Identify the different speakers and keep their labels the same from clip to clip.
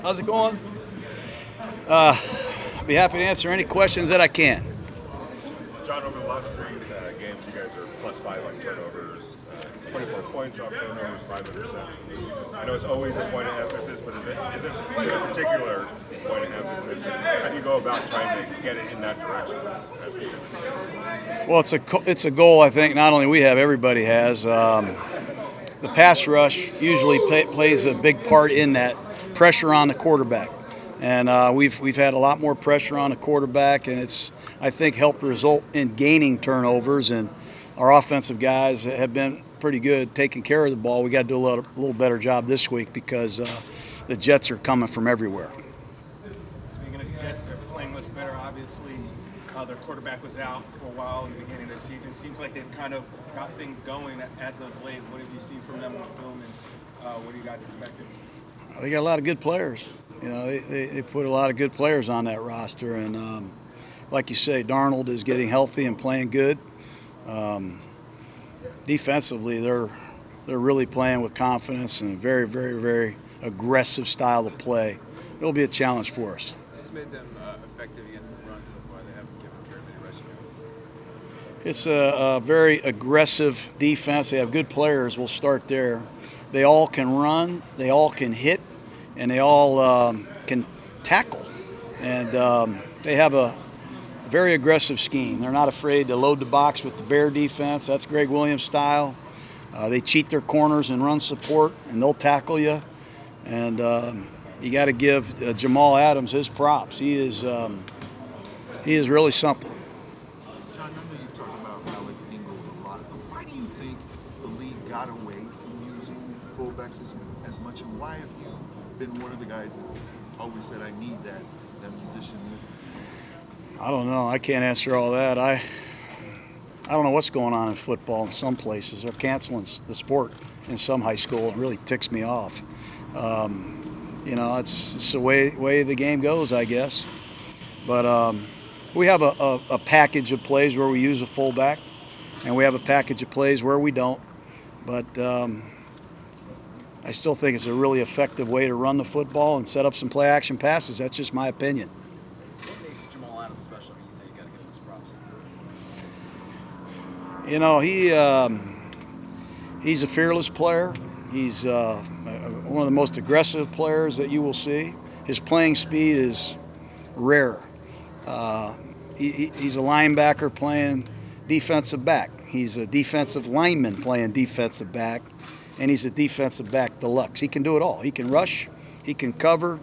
Speaker 1: How's it going? I'll be happy to answer any questions that I can.
Speaker 2: John, over the last three games, you guys are +5 on turnovers, 24 points off turnovers, 5 interceptions. I know it's always a point of emphasis, but is it a particular point of emphasis? And how do you go about trying to get it in that direction?
Speaker 1: Well, it's a goal I think not only we have, everybody has. The pass rush usually plays a big part in that pressure on the quarterback, and we've had a lot more pressure on the quarterback, and it's I think helped result in gaining turnovers. And our offensive guys have been pretty good taking care of the ball. We got to do a little better job this week because the Jets are coming from everywhere.
Speaker 3: Speaking of the Jets, they're playing much better. Obviously, their quarterback was out for a while in the beginning of the season. Seems like they've kind of got things going as of late. What have you seen from them on film, and what are you guys expecting?
Speaker 1: They got a lot of good players. You know, they put a lot of good players on that roster, and like you say, Darnold is getting healthy and playing good. Defensively, they're really playing with confidence and a very, very, very aggressive style of play. It'll be a challenge for us.
Speaker 4: What's made them effective against the run so far? They haven't given very many rushing yards.
Speaker 1: It's a very aggressive defense. They have good players. We'll start there. They all can run, they all can hit, and they all can tackle. And they have a very aggressive scheme. They're not afraid to load the box with the bear defense. That's Greg Williams' style. They cheat their corners and run support, and they'll tackle you. And you got to give Jamal Adams his props. He is really something.
Speaker 5: John, I know you've talked about Alec Ingold a lot, but why do you think the league got away from using fullbacks as much, and why have you been one of the guys that's always said, I need that position?
Speaker 1: I don't know. I can't answer all that. I don't know what's going on in football in some places. They're canceling the sport in some high school. It really ticks me off. You know, it's the way the game goes, I guess. But we have a package of plays where we use a fullback, and we have a package of plays where we don't. But I still think it's a really effective way to run the football and set up some play-action passes. That's just my opinion.
Speaker 4: What makes Jamal Adams special? You say you got to give him his props.
Speaker 1: You know, he's a fearless player. He's one of the most aggressive players that you will see. His playing speed is rare. He's a linebacker playing defensive back. He's a defensive lineman playing defensive back, and he's a defensive back deluxe. He can do it all. He can rush. He can cover.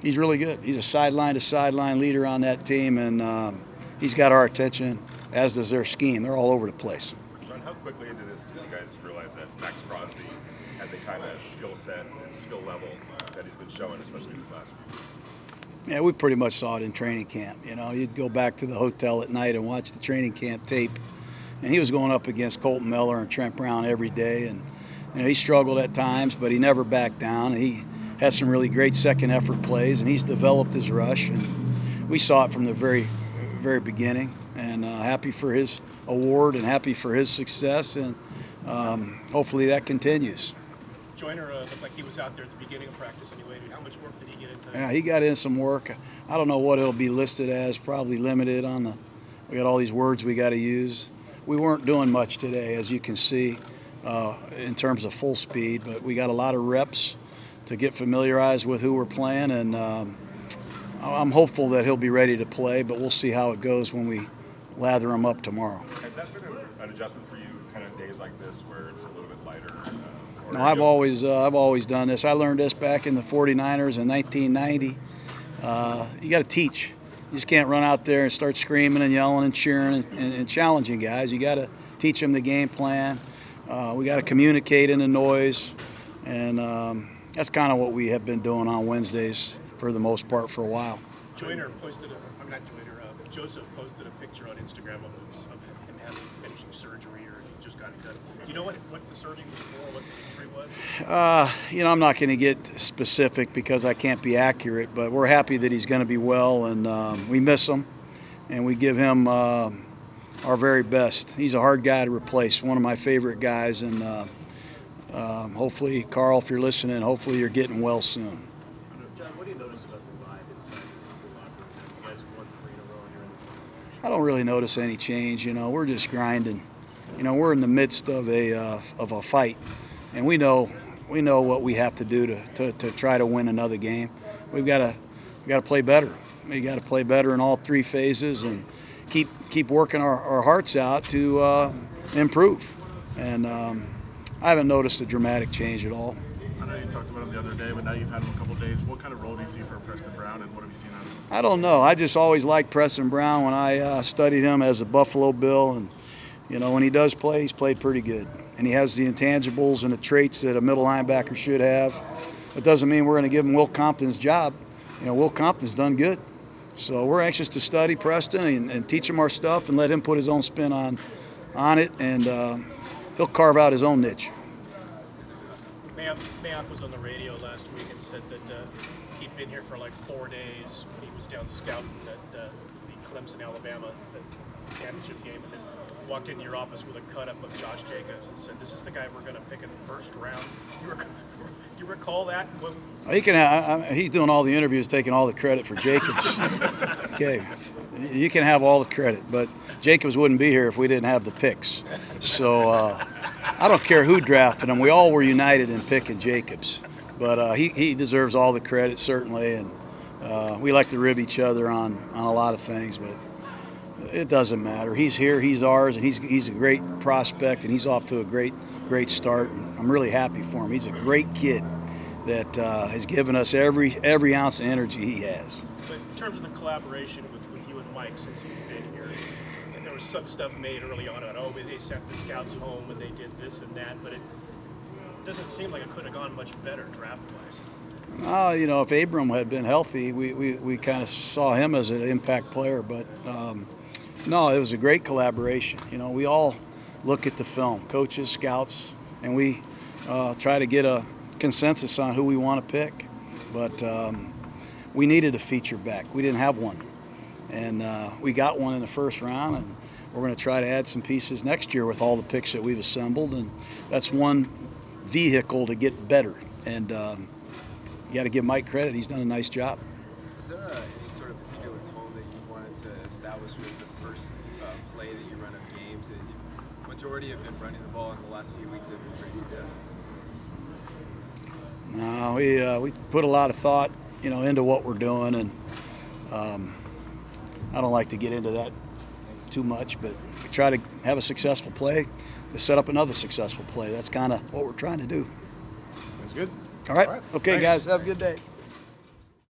Speaker 1: He's really good. He's a sideline-to-sideline leader on that team, and he's got our attention, as does their scheme. They're all over the place.
Speaker 2: John, how quickly into this did you guys realize that Max Crosby had the kind of skill set and skill level that he's been showing, especially these last few years?
Speaker 1: Yeah, we pretty much saw it in training camp. You know, you'd go back to the hotel at night and watch the training camp tape, and he was going up against Colton Miller and Trent Brown every day, and you know, he struggled at times, but he never backed down. He has some really great second effort plays, and he's developed his rush, and we saw it from the very, very beginning. And happy for his award and happy for his success, and hopefully that continues.
Speaker 6: Joyner looked like he was out there at the beginning of practice anyway. How much work did he get into?
Speaker 1: Yeah, he got in some work. I don't know what it'll be listed as, probably limited on the, we got all these words we got to use. We weren't doing much today, as you can see, in terms of full speed, but we got a lot of reps to get familiarized with who we're playing, and I'm hopeful that he'll be ready to play, but we'll see how it goes when we lather him up tomorrow.
Speaker 2: Has that been an adjustment for you, kind of days like this where it's a little bit lighter?
Speaker 1: No, I've always done this. I learned this back in the 49ers in 1990. You got to teach. You just can't run out there and start screaming and yelling and cheering and challenging guys. You got to teach them the game plan. We got to communicate in the noise, and that's kind of what we have been doing on Wednesdays for the most part for a while.
Speaker 6: Joyner posted Joseph posted a picture on Instagram of him finishing surgery, or he just got it done. Do you know what the surgery was for, what the injury was?
Speaker 1: You know, I'm not going to get specific because I can't be accurate, but we're happy that he's going to be well, and we miss him, and we give him our very best. He's a hard guy to replace, one of my favorite guys, and Hopefully, Carl, if you're listening, hopefully you're getting well soon.
Speaker 7: John, what do you notice about the vibe inside the locker room? You guys have won 3 in a row and you're in the conversation.
Speaker 1: I don't really notice any change. We're just grinding. We're in the midst of a fight, and we know what we have to do to try to win another game. We've got to play better. We got to play better in all 3 phases and keep working our hearts out to improve. And I haven't noticed a dramatic change at all.
Speaker 8: I know you talked about him the other day, but now you've had him a couple of days. What kind of role do you see for Preston Brown, and what have you seen out of him?
Speaker 1: I don't know. I just always liked Preston Brown when I studied him as a Buffalo Bill, and when he does play, he's played pretty good. And he has the intangibles and the traits that a middle linebacker should have. It doesn't mean we're going to give him Will Compton's job. Will Compton's done good. So we're anxious to study Preston and teach him our stuff and let him put his own spin on it, and he'll carve out his own niche.
Speaker 6: Mayock was on the radio last week and said that he'd been here for like 4 days. He was down scouting at the Clemson, Alabama, the championship game, and then walked into your office with a cut-up of Josh Jacobs and said, "This is the guy we're going to pick in the first round." You recall that?
Speaker 1: He's doing all the interviews, taking all the credit for Jacobs. Okay, you can have all the credit, but Jacobs wouldn't be here if we didn't have the picks. So I don't care who drafted him. We all were united in picking Jacobs, but he deserves all the credit certainly, and we like to rib each other on a lot of things, but it doesn't matter. He's here, he's ours, and he's a great prospect, and he's off to a great start. And I'm really happy for him. He's a great kid that has given us every ounce of energy he has.
Speaker 6: But in terms of the collaboration with you and Mike since you've been here, and there was some stuff made early on about, they sent the scouts home and they did this and that, but it doesn't seem like it could have gone much better draft-wise.
Speaker 1: If Abram had been healthy, we kind of saw him as an impact player, but no, it was a great collaboration. We all look at the film, coaches, scouts, and we try to get a consensus on who we want to pick. But we needed a feature back. We didn't have one, and we got one in the first round, and we're going to try to add some pieces next year with all the picks that we've assembled, and that's one vehicle to get better. And you got to give Mike credit. He's done a nice job.
Speaker 4: Is there any sort of particular tone that you wanted to establish with the first play that you run of games? The majority have been running the ball in the last few weeks have been pretty successful.
Speaker 1: No, we put a lot of thought, into what we're doing, and I don't like to get into that too much, but we try to have a successful play to set up another successful play. That's kind of what we're trying to do.
Speaker 8: That's good.
Speaker 1: All right. Okay, guys, have a good day.